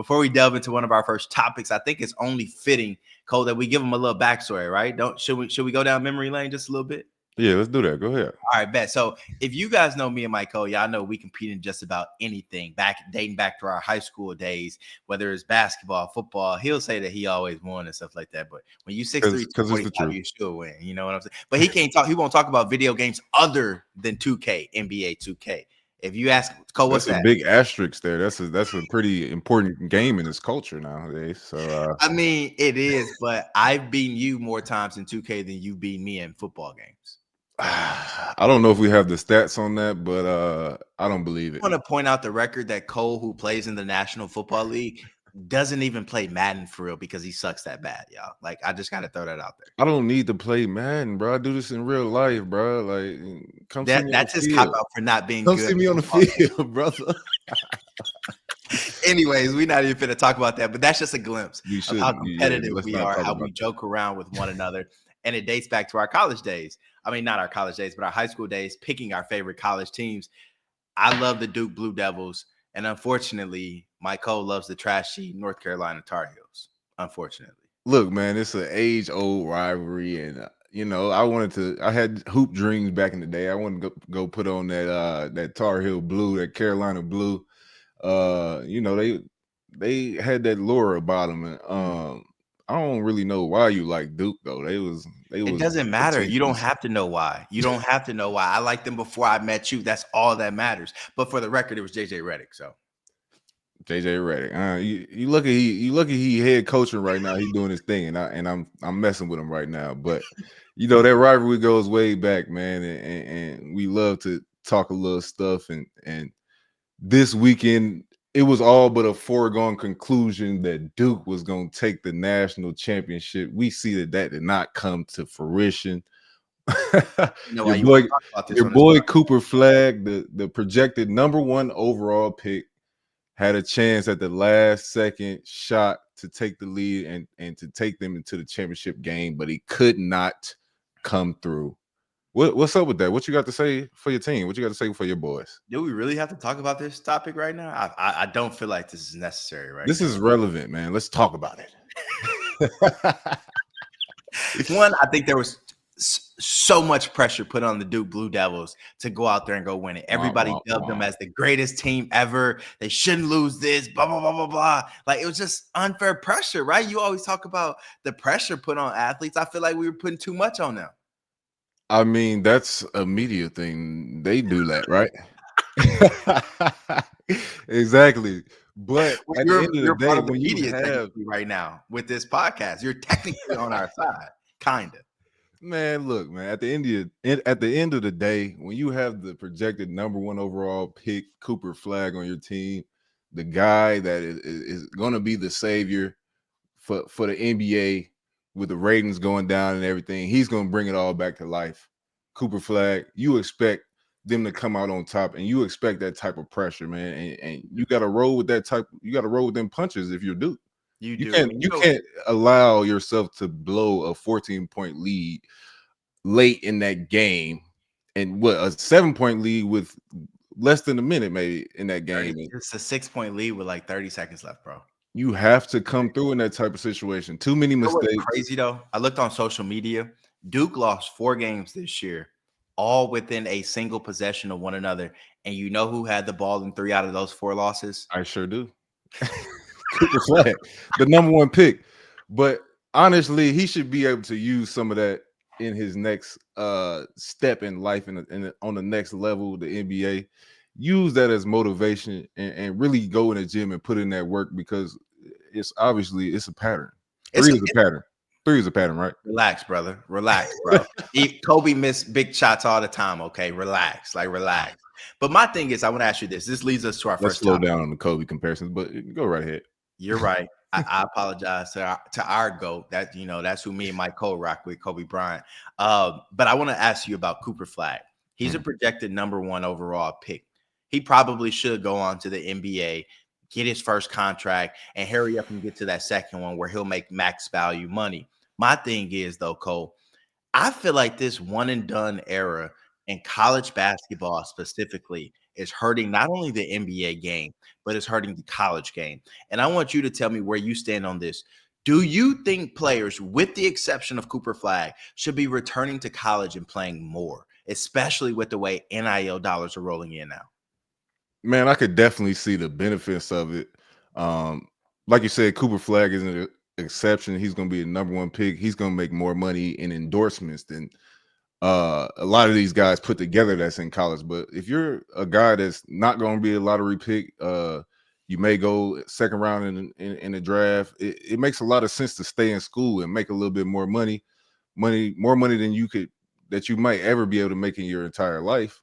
before we delve into one of our first topics, I think it's only fitting, Cole, that we give them a little backstory, right? Should we go down memory lane just a little bit? Yeah, let's do that. Go ahead. All right, bet. So if you guys know me and Mycole, y'all know we compete in just about anything, dating back to our high school days, whether it's basketball, football. He'll say that he always won and stuff like that. But when you 6'3", 245, you should win. You know what I'm saying? But he can't talk. He won't talk about video games other than 2K, NBA 2K. If you ask Cole, what's that? A big asterisk there. That's a pretty important game in this culture nowadays. So I mean, it is, but I've beaten you more times in 2K than you've beaten me in football games. I don't know if we have the stats on that, but I don't believe it. I want to point out the record that Cole, who plays in the National Football League, doesn't even play Madden for real because he sucks that bad, y'all. Like, I just got to throw that out there. I don't need to play Madden, bro. I do this in real life, bro. Like, come see me. That's his cop out for not being good. Come see me on the field, brother. Anyways, we're not even going to talk about that, but that's just a glimpse of how competitive we are, how we joke around with one another. And it dates back to our college days. I mean, not our college days, but our high school days, picking our favorite college teams. I love the Duke Blue Devils. And unfortunately, Mycole loves the trashy North Carolina Tar Heels. Unfortunately. Look, man, it's an age-old rivalry. And, I had hoop dreams back in the day. I wanted to go put on that Tar Heel blue, that Carolina blue. They had that lure about them. And, I don't really know why you like Duke though. It doesn't matter. You don't have to know why. You don't have to know why. I liked them before I met you. That's all that matters. But for the record, it was JJ Redick. So JJ Redick. You look at he head coaching right now. He's doing his thing, and I'm messing with him right now. But that rivalry goes way back, man. And we love to talk a little stuff. And this weekend, it was all but a foregone conclusion that Duke was going to take the national championship. We see that did not come to fruition. Your boy Cooper Flagg, the projected #1 overall pick, had a chance at the last second shot to take the lead and to take them into the championship game, but he could not come through. What's up with that? What you got to say for your team? What you got to say for your boys? Do we really have to talk about this topic right now? I don't feel like this is necessary right now. This is relevant, man. Let's talk about it. One, I think there was so much pressure put on the Duke Blue Devils to go out there and go win it. Everybody dubbed them as the greatest team ever. They shouldn't lose this, blah, blah, blah, blah, blah. Like, it was just unfair pressure, right? You always talk about the pressure put on athletes. I feel like we were putting too much on them. I mean, that's a media thing. They do that, right? Exactly. But at the end of the day, when you have right now with this podcast, you're technically on our side, kind of. Man, look, man. At the end of the day, when you have the projected #1 overall pick, Cooper Flagg, on your team, the guy that is going to be the savior for the NBA. With the ratings going down and everything, he's going to bring it all back to life. Cooper Flagg, you expect them to come out on top, and you expect that type of pressure, man. And you got to roll with that type. You got to roll with them punches if you're Duke. You can't allow yourself to blow a 14-point lead late in that game, and a 7-point lead with less than a minute maybe in that game. It's a 6-point lead with like 30 seconds left, bro. You have to come through in that type of situation. Too many mistakes. Crazy though. I looked on social media. Duke lost 4 games this year, all within a single possession of one another. And you know who had the ball in 3 out of those 4 losses? I sure do. Cooper Flagg, the #1 pick. But honestly, he should be able to use some of that in his next step in life and on the next level, the NBA. Use that as motivation and really go in the gym and put in that work, because it's a pattern. Three is a pattern, right? Relax, brother. Relax, bro. Kobe missed big shots all the time. Okay, relax. But my thing is, I want to ask you this. This leads us to our Let's first slow topic. down on the Kobe comparisons, but go right ahead. You're right. I apologize to our GOAT. That's who me and Mycole rock with, Kobe Bryant. But I want to ask you about Cooper Flagg. He's a projected #1 overall pick. He probably should go on to the NBA, get his first contract, and hurry up and get to that second one where he'll make max value money. My thing is, though, Cole, I feel like this one and done era in college basketball specifically is hurting not only the NBA game, but it's hurting the college game. And I want you to tell me where you stand on this. Do you think players, with the exception of Cooper Flagg, should be returning to college and playing more, especially with the way NIL dollars are rolling in now? Man, I could definitely see the benefits of it. Um, like you said, Cooper Flagg is an exception. He's going to be a number one pick. He's going to make more money in endorsements than a lot of these guys put together that's in college. But if you're a guy that's not going to be a lottery pick, you may go second round in the draft. It makes a lot of sense to stay in school and make a little bit more money, more money than you might ever be able to make in your entire life.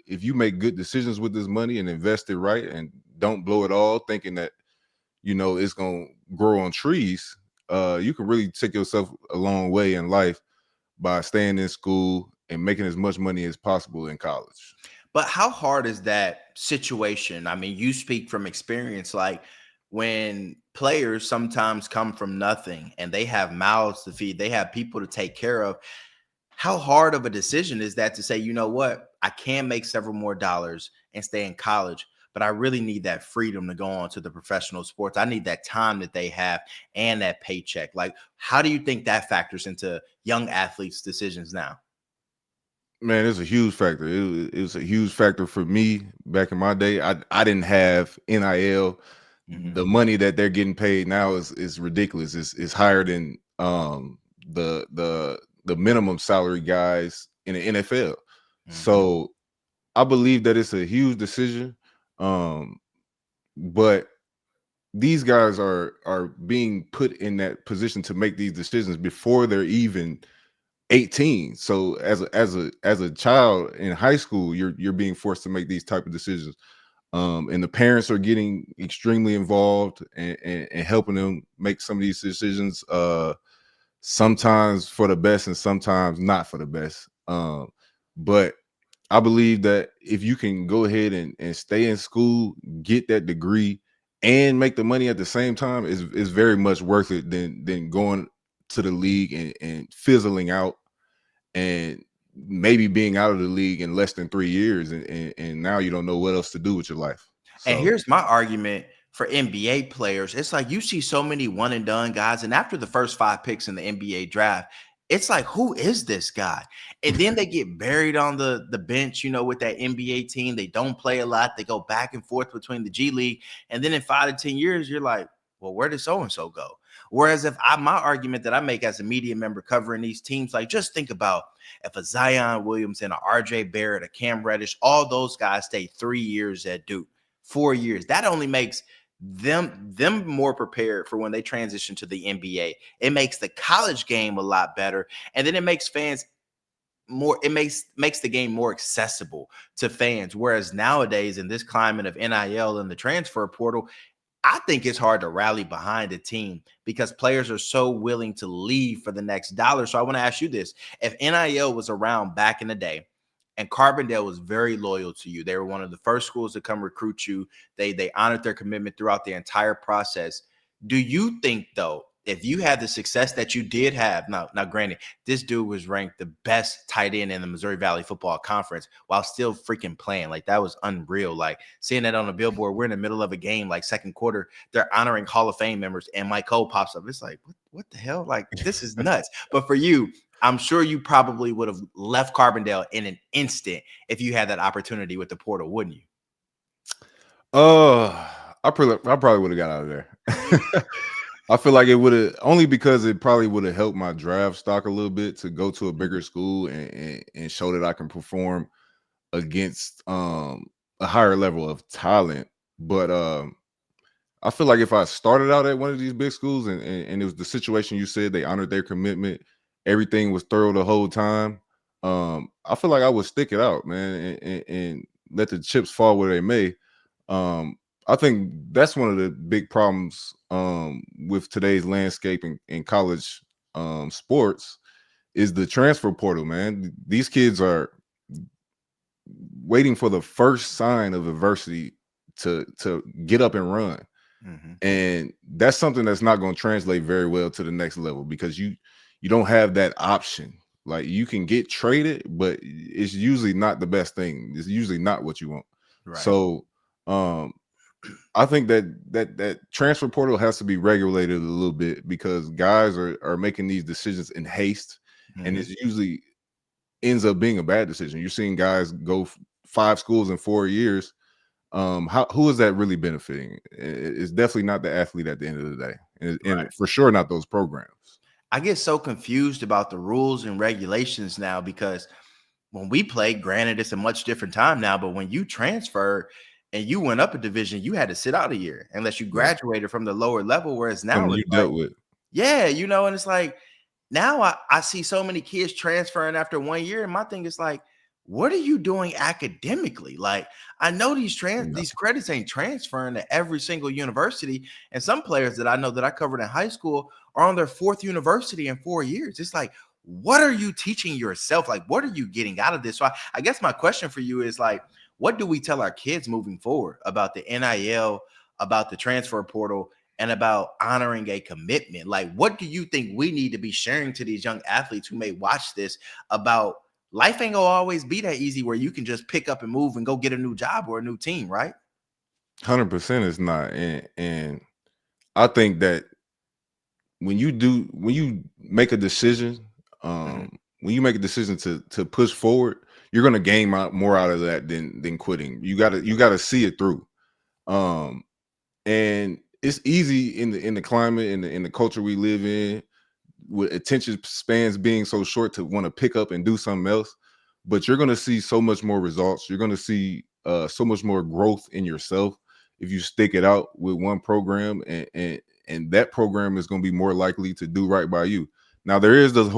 If you make good decisions with this money and invest it right and don't blow it all thinking that it's gonna grow on trees, you can really take yourself a long way in life by staying in school and making as much money as possible in college. But how hard is that situation? I mean, you speak from experience. Like when players sometimes come from nothing and they have mouths to feed, they have people to take care of. How hard of a decision is that to say, you know what, I can make several more dollars and stay in college, but I really need that freedom to go on to the professional sports. I need that time that they have and that paycheck. Like, how do you think that factors into young athletes' decisions now? Man, it's a huge factor. It was a huge factor for me back in my day. I didn't have NIL. Mhm. The money that they're getting paid now is ridiculous. It's higher than the minimum salary guys in the NFL. Mhm. So I believe that it's a huge decision. But these guys are being put in that position to make these decisions before they're even 18. So as a child in high school, you're being forced to make these type of decisions. And the parents are getting extremely involved and helping them make some of these decisions. Sometimes for the best and sometimes not for the best. But I believe that if you can go ahead and stay in school, get that degree, and make the money at the same time, is very much worth it than going to the league and fizzling out and maybe being out of the league in less than 3 years, and now you don't know what else to do with your life. And So here's my argument for NBA players. It's like you see so many one and done guys, and after the first 5 picks in the NBA draft, it's like, who is this guy? And then they get buried on the bench, with that NBA team. They don't play a lot. They go back and forth between the G League. And then in 5 to 10 years, you're like, well, where did so-and-so go? Whereas my argument that I make as a media member covering these teams, like just think about if a Zion Williamson, a RJ Barrett, a Cam Reddish, all those guys stay 3 years at Duke. 4 years. That only makes them more prepared for when they transition to the NBA. It makes the college game a lot better, and then it makes fans more. It makes the game more accessible to fans. Whereas nowadays, in this climate of NIL and the transfer portal, I think it's hard to rally behind a team because players are so willing to leave for the next dollar. So I want to ask you this: if NIL was around back in the day, and Carbondale was very loyal to you, they were one of the first schools to come recruit you. They honored their commitment throughout the entire process. Do you think though, if you had the success that you did have, now granted, this dude was ranked the best tight end in the Missouri Valley Football Conference while still freaking playing. Like that was unreal. Like seeing that on the billboard, we're in the middle of a game, like second quarter, they're honoring Hall of Fame members, and Mycole pops up. It's like, what the hell? Like this is nuts. But for you, I'm sure you probably would have left Carbondale in an instant if you had that opportunity with the portal, wouldn't you? uh I probably would have got out of there. I feel like it would have, only because it probably would have helped my draft stock a little bit to go to a bigger school and show that I can perform against a higher level of talent. But I feel like if I started out at one of these big schools and it was the situation you said, they honored their commitment, everything was thorough the whole time. I feel like I would stick it out, man, and let the chips fall where they may. Um, I think that's one of the big problems with today's landscape in college sports is the transfer portal, man. These kids are waiting for the first sign of adversity to get up and run. Mhm. And that's something that's not going to translate very well to the next level because you don't have that option. Like you can get traded, but it's usually not the best thing. It's usually not what you want. Right. So I think that transfer portal has to be regulated a little bit because guys are making these decisions in haste, and Mhm. it's usually ends up being a bad decision. You're seeing guys go 5 schools in 4 years. Who is that really benefiting? It's definitely not the athlete at the end of the day, and for sure not those programs. I get so confused about the rules and regulations now because when we played, granted, it's a much different time now, but when you transferred and you went up a division, you had to sit out a year unless you Yeah, graduated from the lower level. Whereas something now you it's like, dealt with. yeah, and it's like now I see so many kids transferring after 1 year, and my thing is like, what are you doing academically? Like, I know these credits ain't transferring to every single university, and some players that I know that I covered in high school are on their 4th university in 4 years. It's like, what are you teaching yourself? Like, what are you getting out of this? So I guess my question for you is like, what do we tell our kids moving forward about the NIL, about the transfer portal, and about honoring a commitment? Like, what do you think we need to be sharing to these young athletes who may watch this about life ain't gonna always be that easy where you can just pick up and move and go get a new job or a new team, right? 100% is not, and I think that when you make a decision, Mhm. when you make a decision to push forward, you're gonna gain more out of that than quitting. You gotta see it through. Um, and it's easy in the climate in the culture we live in with attention spans being so short to want to pick up and do something else. But you're going to see so much more results. You're going to see so much more growth in yourself if you stick it out with one program, and that program is going to be more likely to do right by you. Now there is those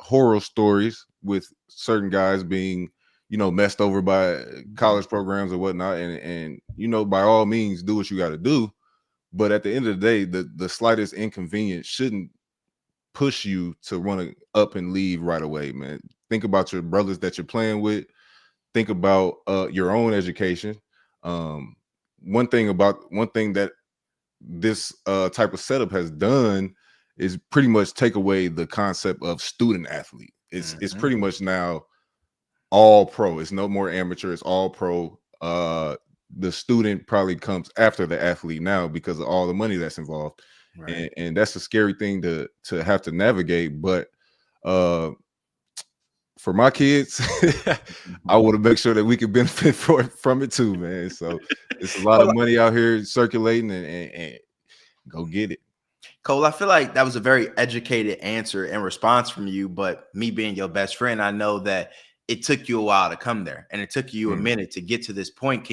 horror stories with certain guys being messed over by Mhm. college programs or whatnot, and by all means do what you got to do. But at the end of the day, the slightest inconvenience shouldn't push you to want to up and leave right away, man. Think about your brothers that you're playing with. Think about your own education. Um, one thing that this type of setup has done is pretty much take away the concept of student athlete. It's Mhm. pretty much now all pro. It's no more amateur. It's all pro. The student probably comes after the athlete now because of all the money that's involved, Right. and that's a scary thing to have to navigate. But uh, for my kids, I Mhm. want to make sure that we can benefit from it too, man. So it's a lot of Cole, money out here circulating, and go get it. Cole, I feel like that was a very educated answer and response from you. But me being your best friend, I know that it took you a while to come there and it took you a Mhm. minute to get to this point. Can